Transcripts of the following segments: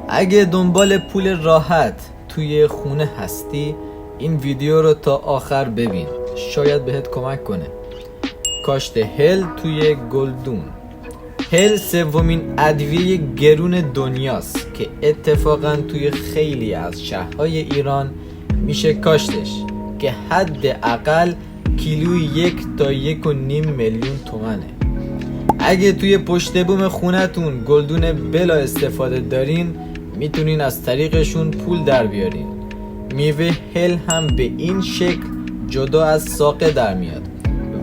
اگه دنبال پول راحت توی خونه هستی این ویدیو رو تا آخر ببین، شاید بهت کمک کنه. کاشت هل توی گلدون. هل سومین ادویه گرون دنیاست که اتفاقا توی خیلی از شهرهای ایران میشه کاشتش که حداقل کیلوی 1 تا 1.5 میلیون تومنه. اگه توی پشت بوم خونتون گلدون بلا استفاده دارین میتونین از طریقشون پول در بیارین. میوه هل هم به این شکل جدا از ساقه در میاد،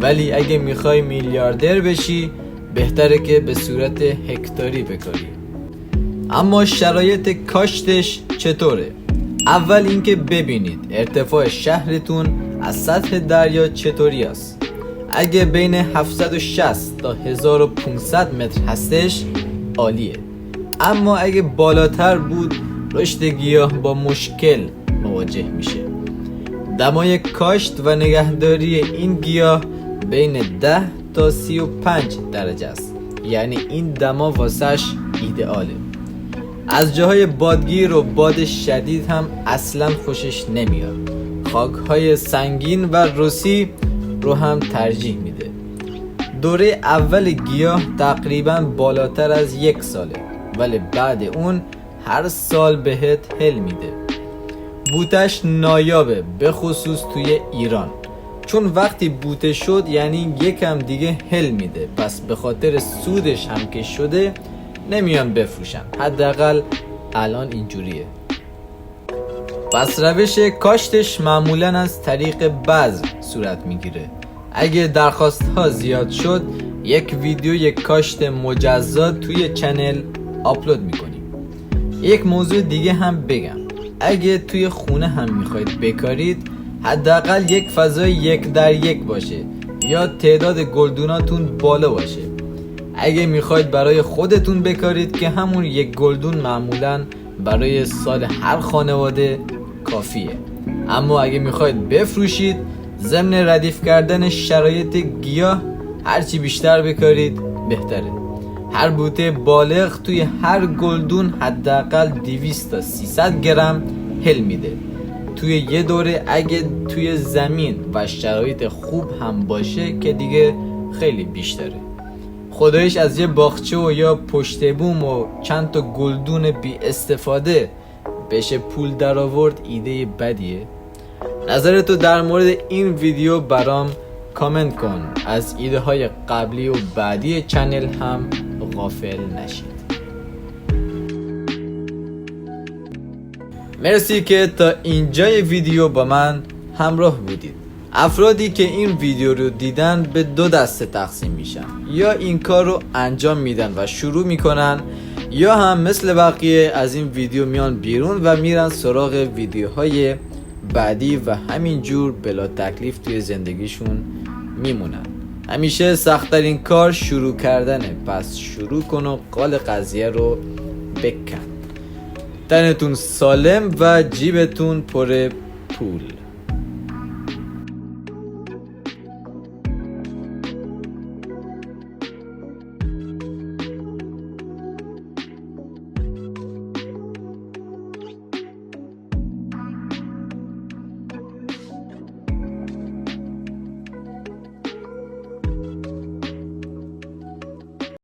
ولی اگه میخوای میلیاردر بشی بهتره که به صورت هکتاری بکاری. اما شرایط کاشتش چطوره؟ اول اینکه ببینید ارتفاع شهرتون از سطح دریا چطوری است. اگه بین 760 تا 1500 متر هستش عالیه، اما اگه بالاتر بود رشد گیاه با مشکل مواجه میشه. دمای کاشت و نگهداری این گیاه بین 10 تا 35 درجه است، یعنی این دما واسش ایدئاله. از جاهای بادگیر و باد شدید هم اصلا خوشش نمیاد. خاکهای سنگین و رسی رو هم ترجیح میده. دوره اول گیاه تقریبا بالاتر از 1 ساله، ولی بعد اون هر سال بهت هل میده. بوتش نایابه، به خصوص توی ایران، چون وقتی بوته شد یعنی یکم دیگه هل میده، پس به خاطر سودش هم که شده نمیان بفروشن، حداقل الان اینجوریه. پس روش کاشتش معمولا از طریق بذر صورت میگیره. اگه درخواست ها زیاد شد یک ویدیو کاشت مجزا توی چنل آپلود میکنیم. یک موضوع دیگه هم بگم، اگه توی خونه هم میخواید بکارید حداقل یک فضای 1 در 1 باشه یا تعداد گلدوناتون بالا باشه. اگه میخواید برای خودتون بکارید که همون 1 گلدون معمولا برای سال هر خانواده کافیه، اما اگه میخواید بفروشید ضمن ردیف کردن شرایط گیاه هرچی بیشتر بکارید بهتره. هر بوته بالغ توی هر گلدون حداقل 200 تا 300 گرم هل میده. توی یه دوره اگه توی زمین و شرایط خوب هم باشه که دیگه خیلی بیشتره. خدایش از یه باغچه و یا پشت بوم و چند تا گلدون بی استفاده بشه پول در آورد ایده بدیه؟ نظرتو در مورد این ویدیو برام کامنت کن. از ایده های قبلی و بعدی چنل هم غافل نشید. مرسی که تا اینجای ویدیو با من همراه بودید. افرادی که این ویدیو رو دیدن به 2 دسته تقسیم میشن، یا این کار رو انجام میدن و شروع میکنن، یا هم مثل بقیه از این ویدیو میان بیرون و میرن سراغ ویدیوهای بعدی و همینجور بلا تکلیف توی زندگیشون میمونن. همیشه سخت‌ترین کار شروع کردنه، پس شروع کن و قال قضیه رو بکن. تنتون سالم و جیبتون پر پول.